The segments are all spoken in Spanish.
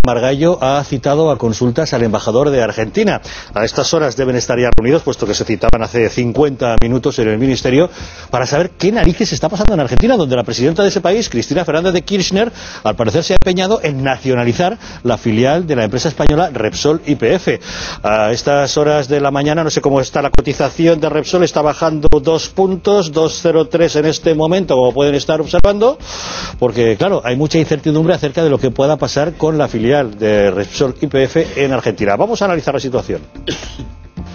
Margallo ha citado a consultas al embajador de Argentina. A estas horas deben estar ya reunidos, puesto que se citaban hace 50 minutos en el Ministerio, para saber qué narices está pasando en Argentina, donde la presidenta de ese país, Cristina Fernández de Kirchner, al parecer se ha empeñado en nacionalizar la filial de la empresa española Repsol YPF. A estas horas de la mañana, no sé cómo está la cotización de Repsol, está bajando 2 puntos, 2,03 en este momento, como pueden estar observando, porque claro, hay mucha incertidumbre acerca de lo que pueda pasar con la filial de Repsol YPF en Argentina. Vamos a analizar la situación.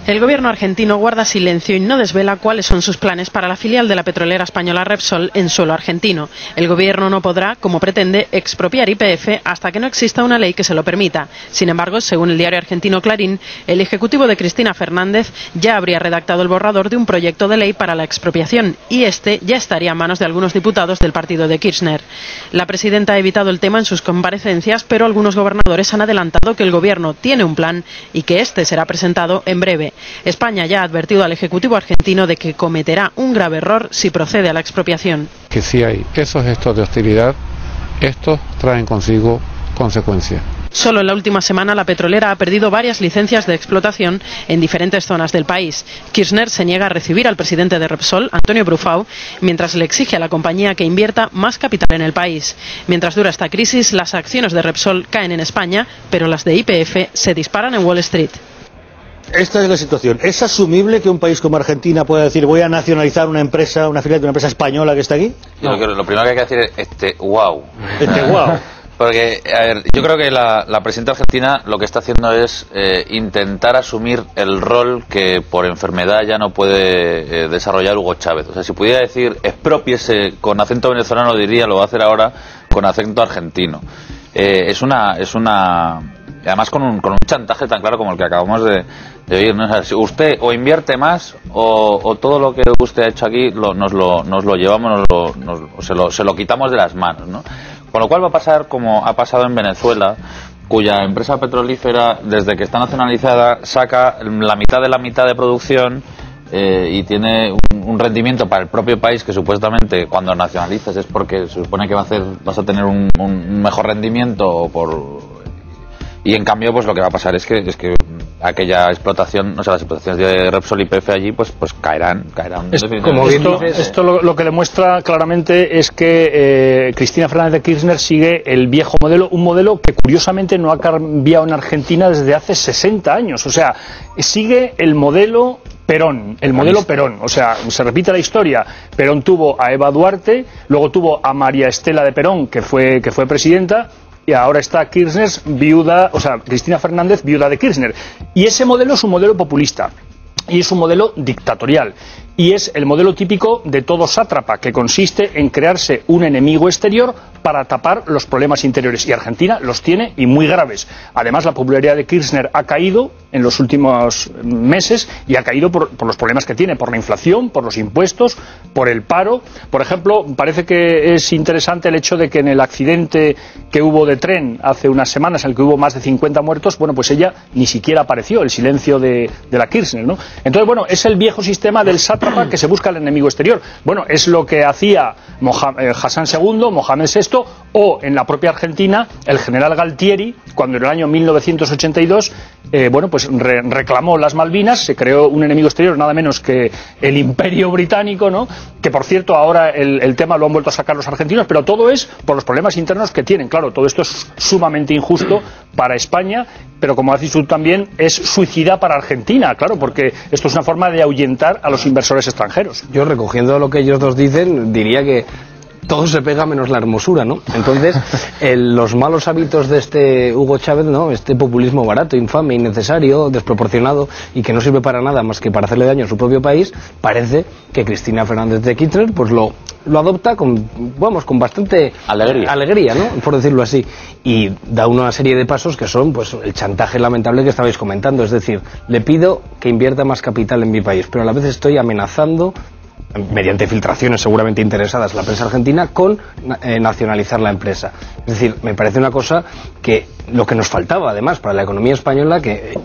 El gobierno argentino guarda silencio y no desvela cuáles son sus planes para la filial de la petrolera española Repsol en suelo argentino. El gobierno no podrá, como pretende, expropiar YPF hasta que no exista una ley que se lo permita. Sin embargo, según el diario argentino Clarín, el ejecutivo de Cristina Fernández ya habría redactado el borrador de un proyecto de ley para la expropiación y este ya estaría en manos de algunos diputados del partido de Kirchner. La presidenta ha evitado el tema en sus comparecencias, pero algunos gobernadores han adelantado que el gobierno tiene un plan y que este será presentado en breve. España ya ha advertido al Ejecutivo argentino de que cometerá un grave error si procede a la expropiación. Que si hay esos gestos de hostilidad, estos traen consigo consecuencias. Solo en la última semana la petrolera ha perdido varias licencias de explotación en diferentes zonas del país. Kirchner se niega a recibir al presidente de Repsol, Antonio Brufau, mientras le exige a la compañía que invierta más capital en el país. Mientras dura esta crisis, las acciones de Repsol caen en España, pero las de YPF se disparan en Wall Street. Esta es la situación. ¿Es asumible que un país como Argentina pueda decir voy a nacionalizar una empresa, una filial de una empresa española que está aquí? No. Lo primero que hay que decir es wow. Wow. Porque, a ver, yo creo que la presidenta argentina lo que está haciendo es intentar asumir el rol que por enfermedad ya no puede desarrollar Hugo Chávez. O sea, si pudiera decir expropiese con acento venezolano, lo diría, lo va a hacer ahora con acento argentino. Además con un chantaje tan claro como el que acabamos de oír, ¿no? O sea, si usted o invierte más o todo lo que usted ha hecho aquí nos lo llevamos, se lo quitamos de las manos, ¿no? Con lo cual va a pasar como ha pasado en Venezuela, cuya empresa petrolífera, desde que está nacionalizada, saca la mitad de producción y tiene un rendimiento para el propio país que supuestamente cuando nacionalizas es porque se supone que vas a tener un mejor rendimiento y en cambio pues lo que va a pasar es que aquella explotación, o sea, las explotaciones de Repsol y YPF allí pues caerán. Esto lo que demuestra claramente es que Cristina Fernández de Kirchner sigue el viejo modelo, un modelo que curiosamente no ha cambiado en Argentina desde hace 60 años, o sea, sigue el modelo Perón, o sea, se repite la historia. Perón tuvo a Eva Duarte, luego tuvo a María Estela de Perón, que fue presidenta, y ahora está Cristina Fernández, viuda de Kirchner. Y ese modelo es un modelo populista y es un modelo dictatorial. Y es el modelo típico de todo sátrapa, que consiste en crearse un enemigo exterior para tapar los problemas interiores. Y Argentina los tiene, y muy graves. Además, la popularidad de Kirchner ha caído en los últimos meses y ha caído por los problemas que tiene, por la inflación, por los impuestos, por el paro. Por ejemplo, parece que es interesante el hecho de que en el accidente que hubo de tren hace unas semanas, en el que hubo más de 50 muertos, bueno, pues ella ni siquiera apareció, el silencio de la Kirchner, ¿no? Entonces, bueno, es el viejo sistema del sátrapa que se busca el enemigo exterior. Bueno, es lo que hacía Hassan II, Mohamed VI, o en la propia Argentina el general Galtieri, cuando en el año 1982 reclamó las Malvinas, se creó un enemigo exterior nada menos que el Imperio Británico, ¿no? Que por cierto ahora el tema lo han vuelto a sacar los argentinos, pero todo es por los problemas internos que tienen. Claro, todo esto es sumamente injusto para España, pero como has dicho tú también, es suicida para Argentina, claro, porque esto es una forma de ahuyentar a los inversores extranjeros. Yo, recogiendo lo que ellos dos dicen, diría que todo se pega menos la hermosura, ¿no? Entonces, los malos hábitos de este Hugo Chávez, ¿no? Este populismo barato, infame, innecesario, desproporcionado y que no sirve para nada más que para hacerle daño a su propio país, parece que Cristina Fernández de Kirchner pues lo adopta con bastante alegría, ¿no? Por decirlo así, y da una serie de pasos que son pues el chantaje lamentable que estabais comentando, es decir, le pido que invierta más capital en mi país, pero a la vez estoy amenazando mediante filtraciones seguramente interesadas la prensa argentina con nacionalizar la empresa. Es decir, me parece una cosa que lo que nos faltaba además para la economía española, que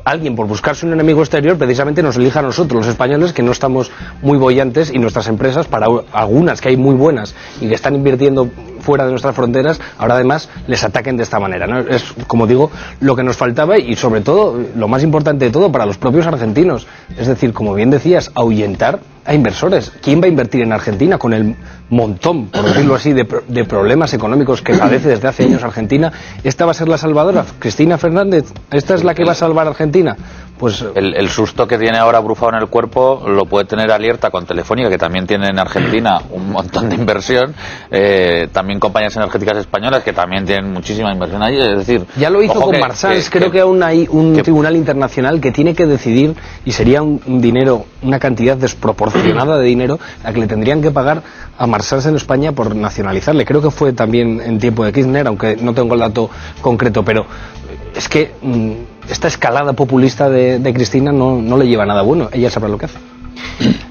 alguien por buscarse un enemigo exterior precisamente nos elija a nosotros los españoles, que no estamos muy bollantes, y nuestras empresas, para algunas que hay muy buenas y que están invirtiendo fuera de nuestras fronteras, ahora además les ataquen de esta manera, ¿no? Es, como digo, lo que nos faltaba y sobre todo, lo más importante de todo, para los propios argentinos. Es decir, como bien decías, ahuyentar a inversores. ¿Quién va a invertir en Argentina con el montón, por decirlo así, de problemas económicos que padece desde hace años Argentina? ¿Esta va a ser la salvadora? ¿Cristina Fernández? ¿Esta es la que va a salvar a Argentina? Pues el susto que tiene ahora Brufao en el cuerpo lo puede tener Alerta con Telefónica, que también tiene en Argentina un montón de inversión, también compañías energéticas españolas que también tienen muchísima inversión allí. Es decir, ya lo hizo con Marsals. Creo que aún hay un tribunal internacional que tiene que decidir, y sería un dinero, una cantidad desproporcionada de dinero la que le tendrían que pagar a Marsals en España por nacionalizarle. Creo que fue también en tiempo de Kirchner, aunque no tengo el dato concreto, pero es que esta escalada populista de Cristina no le lleva nada bueno. Ella sabrá lo que hace.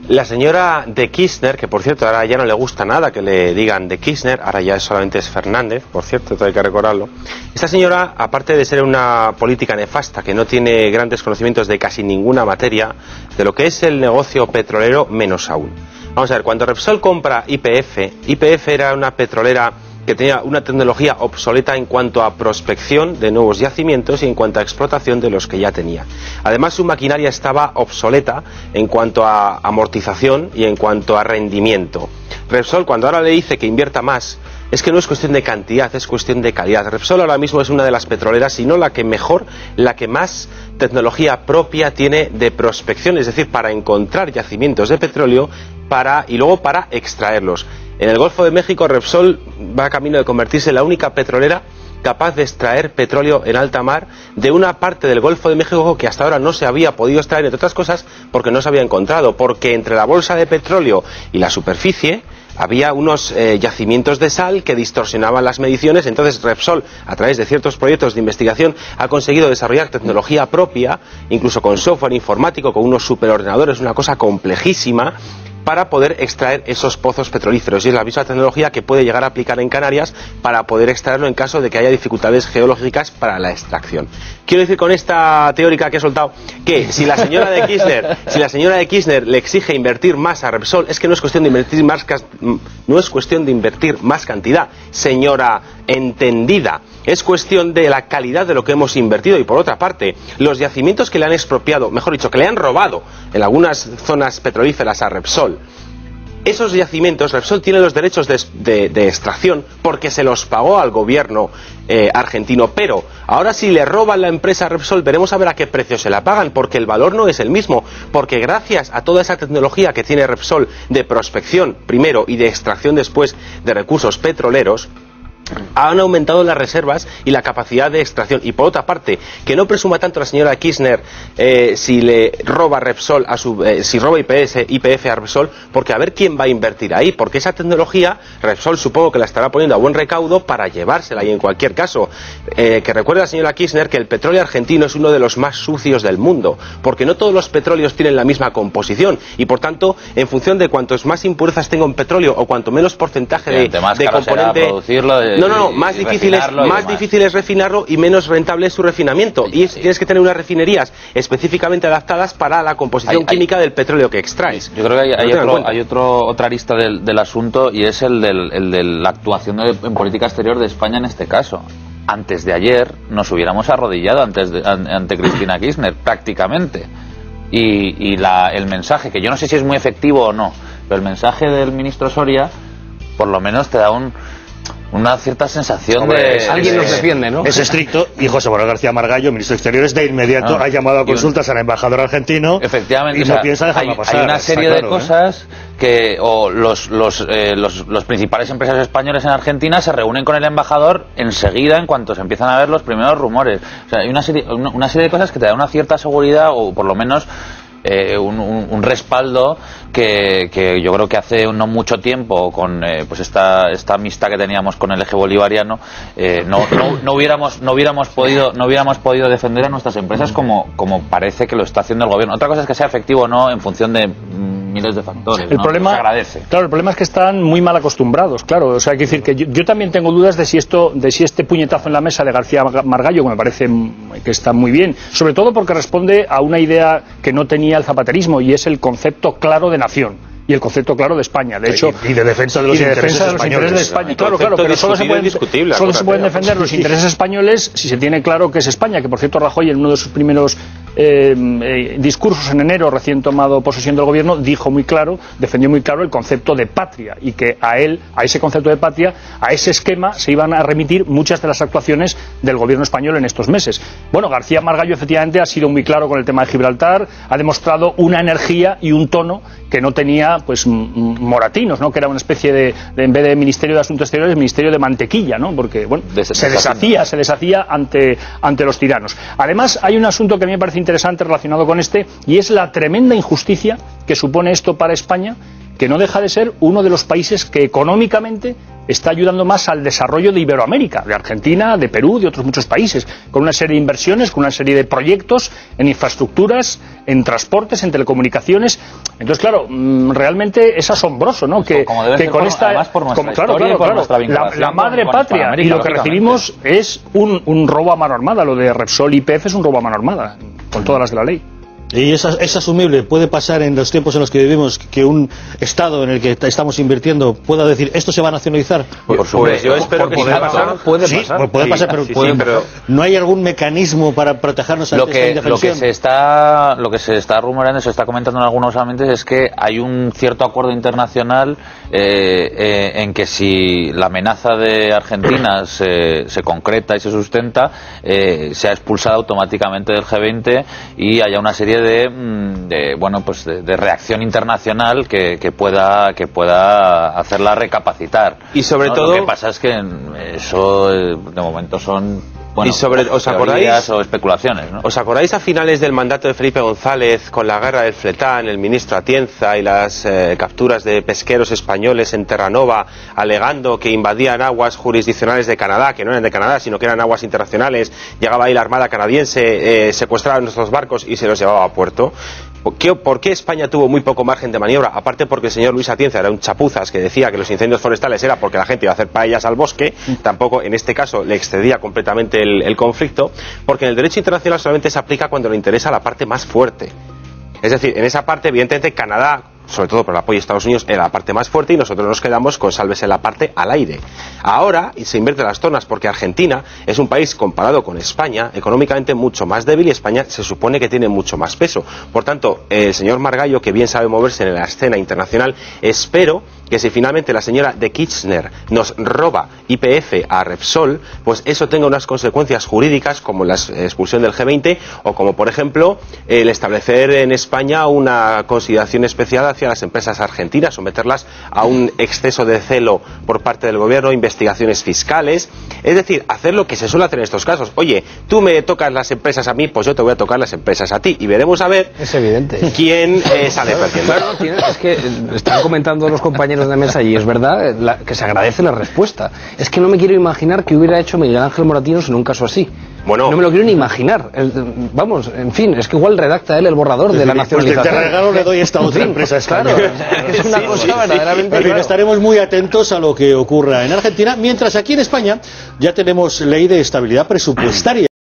La señora de Kirchner, que por cierto ahora ya no le gusta nada que le digan de Kirchner, ahora ya solamente es Fernández, por cierto, todo hay que recordarlo. Esta señora, aparte de ser una política nefasta que no tiene grandes conocimientos de casi ninguna materia, de lo que es el negocio petrolero, menos aún. Vamos a ver, cuando Repsol compra YPF era una petrolera que tenía una tecnología obsoleta en cuanto a prospección de nuevos yacimientos y en cuanto a explotación de los que ya tenía. Además, su maquinaria estaba obsoleta en cuanto a amortización y en cuanto a rendimiento. Repsol, cuando ahora le dice que invierta más, es que no es cuestión de cantidad, es cuestión de calidad. Repsol ahora mismo es una de las petroleras, si no la que mejor, la que más tecnología propia tiene de prospección, es decir, para encontrar yacimientos de petróleo y luego para extraerlos. En el Golfo de México, Repsol va camino de convertirse en la única petrolera capaz de extraer petróleo en alta mar de una parte del Golfo de México que hasta ahora no se había podido extraer, entre otras cosas, porque no se había encontrado, porque entre la bolsa de petróleo y la superficie había unos yacimientos de sal que distorsionaban las mediciones. Entonces Repsol, a través de ciertos proyectos de investigación, ha conseguido desarrollar tecnología propia, incluso con software informático, con unos superordenadores, una cosa complejísima, para poder extraer esos pozos petrolíferos. Y es la misma tecnología que puede llegar a aplicar en Canarias para poder extraerlo en caso de que haya dificultades geológicas para la extracción. Quiero decir con esta teórica que he soltado que si la señora de Kirchner le exige invertir más a Repsol, es que no es cuestión de invertir más, no es cuestión de invertir más cantidad, señora entendida. Es cuestión de la calidad de lo que hemos invertido. Y por otra parte, los yacimientos que le han expropiado, mejor dicho, que le han robado en algunas zonas petrolíferas a Repsol, esos yacimientos, Repsol tiene los derechos de extracción porque se los pagó al gobierno argentino, pero ahora si le roban la empresa a Repsol, veremos a ver a qué precio se la pagan, porque el valor no es el mismo, porque gracias a toda esa tecnología que tiene Repsol de prospección primero y de extracción después de recursos petroleros, han aumentado las reservas y la capacidad de extracción. Y por otra parte, que no presuma tanto la señora Kirchner si le roba Repsol si roba YPF a Repsol, porque a ver quién va a invertir ahí, porque esa tecnología Repsol supongo que la estará poniendo a buen recaudo para llevársela. Y en cualquier caso, que recuerde la señora Kirchner que el petróleo argentino es uno de los más sucios del mundo, porque no todos los petróleos tienen la misma composición y por tanto, en función de cuantos más impurezas tenga un petróleo o cuanto menos porcentaje de componente, más difícil es refinarlo y menos rentable es su refinamiento. Y tienes que tener unas refinerías específicamente adaptadas para la composición química del petróleo que extraes. Yo creo que hay otra arista del asunto, y es el de la actuación en política exterior de España en este caso. Antes de ayer nos hubiéramos arrodillado ante Cristina Kirchner, prácticamente. Y el mensaje, que yo no sé si es muy efectivo o no, pero el mensaje del ministro Soria, por lo menos te da una cierta sensación de... Alguien nos defiende, ¿no? Es estricto, y José Manuel García Margallo, ministro de Exteriores, de inmediato ha llamado a consultas al embajador argentino. Efectivamente, y no piensa dejarlo pasar. Hay una serie de cosas que los principales empresarios españoles en Argentina se reúnen con el embajador enseguida en cuanto se empiezan a ver los primeros rumores. O sea, hay una serie de cosas que te da una cierta seguridad, o por lo menos un respaldo que yo creo que hace no mucho tiempo, con pues esta amistad que teníamos con el eje bolivariano, no hubiéramos podido defender a nuestras empresas como parece que lo está haciendo el gobierno. Otra cosa es que sea efectivo o no en función de miles de factores. El problema, se agradece. Claro, el problema es que están muy mal acostumbrados, claro. O sea, hay que decir que yo también tengo dudas de si este puñetazo en la mesa de García Margallo, que me parece que está muy bien, sobre todo porque responde a una idea que no tenía el zapaterismo, y es el concepto claro de nación. y el concepto claro de España. De hecho, y de defensa de los intereses españoles. De España. Claro, pero solo se pueden defender los intereses españoles si se tiene claro que es España, que por cierto Rajoy en uno de sus primeros discursos en enero, recién tomado posesión del gobierno, defendió muy claro el concepto de patria, y que a ese concepto de patria, a ese esquema se iban a remitir muchas de las actuaciones del gobierno español en estos meses. Bueno, García Margallo efectivamente ha sido muy claro con el tema de Gibraltar, ha demostrado una energía y un tono que no tenía pues Moratinos, ¿no? Que era una especie de, en vez de Ministerio de Asuntos Exteriores, Ministerio de mantequilla, ¿no? Porque bueno, se deshacía ante los tiranos. Además, hay un asunto que a mí me parece interesante relacionado con este, y es la tremenda injusticia que supone esto para España, que no deja de ser uno de los países que económicamente está ayudando más al desarrollo de Iberoamérica, de Argentina, de Perú, de otros muchos países, con una serie de inversiones, con una serie de proyectos en infraestructuras, en transportes, en telecomunicaciones. Entonces, claro, realmente es asombroso, ¿no? Que con esta, la madre patria, y lo que recibimos es un robo a mano armada. Lo de Repsol y YPF es un robo a mano armada, con todas las de la ley. Y es asumible, puede pasar en los tiempos en los que vivimos, que un Estado en el que estamos invirtiendo pueda decir esto se va a nacionalizar. Por supuesto, yo espero que puede pasar. Puede pasar, pero ¿no hay algún mecanismo para protegernos ante esta indefensión? Lo que se está rumoreando, se está comentando en algunos ambientes, es que hay un cierto acuerdo internacional en que si la amenaza de Argentina se concreta y se sustenta, sea expulsada automáticamente del G20 y haya una serie de reacción internacional que pueda hacerla recapacitar. Y sobre todo, lo que pasa es que eso de momento son ¿os acordáis o especulaciones, ¿no? ¿Os acordáis a finales del mandato de Felipe González, con la guerra del Fletán, el ministro Atienza y las capturas de pesqueros españoles en Terranova, alegando que invadían aguas jurisdiccionales de Canadá, que no eran de Canadá, sino que eran aguas internacionales? Llegaba ahí la Armada canadiense, secuestraba nuestros barcos y se los llevaba a puerto. ¿Por qué España tuvo muy poco margen de maniobra? Aparte porque el señor Luis Atienza era un chapuzas que decía que los incendios forestales era porque la gente iba a hacer paellas al bosque. Tampoco en este caso le excedía completamente el conflicto, porque en el derecho internacional solamente se aplica cuando le interesa la parte más fuerte. Es decir, en esa parte evidentemente Canadá, sobre todo por el apoyo de Estados Unidos, era la parte más fuerte y nosotros nos quedamos con sálvese la parte al aire. Ahora se invierten las tornas porque Argentina es un país, comparado con España, económicamente mucho más débil, y España se supone que tiene mucho más peso. Por tanto, el señor Margallo, que bien sabe moverse en la escena internacional, espero que si finalmente la señora de Kirchner nos roba YPF a Repsol, pues eso tenga unas consecuencias jurídicas como la expulsión del G20 o como, por ejemplo, el establecer en España una consideración especial hacia las empresas argentinas, someterlas a un exceso de celo por parte del gobierno, investigaciones fiscales, es decir, hacer lo que se suele hacer en estos casos. Oye, tú me tocas las empresas a mí, pues yo te voy a tocar las empresas a ti, y veremos a ver quién sale perdiendo. Claro, es que están comentando los compañeros de mesa y es verdad que se agradece la respuesta. Es que no me quiero imaginar qué hubiera hecho Miguel Ángel Moratinos en un caso así. Bueno, no me lo quiero ni imaginar. Vamos, en fin, es que igual redacta él el borrador de la nacionalización. Pues de regalo le doy esta otra empresa. Claro, es una cosa verdaderamente. En fin, estaremos muy atentos a lo que ocurra en Argentina, mientras aquí en España ya tenemos ley de estabilidad presupuestaria.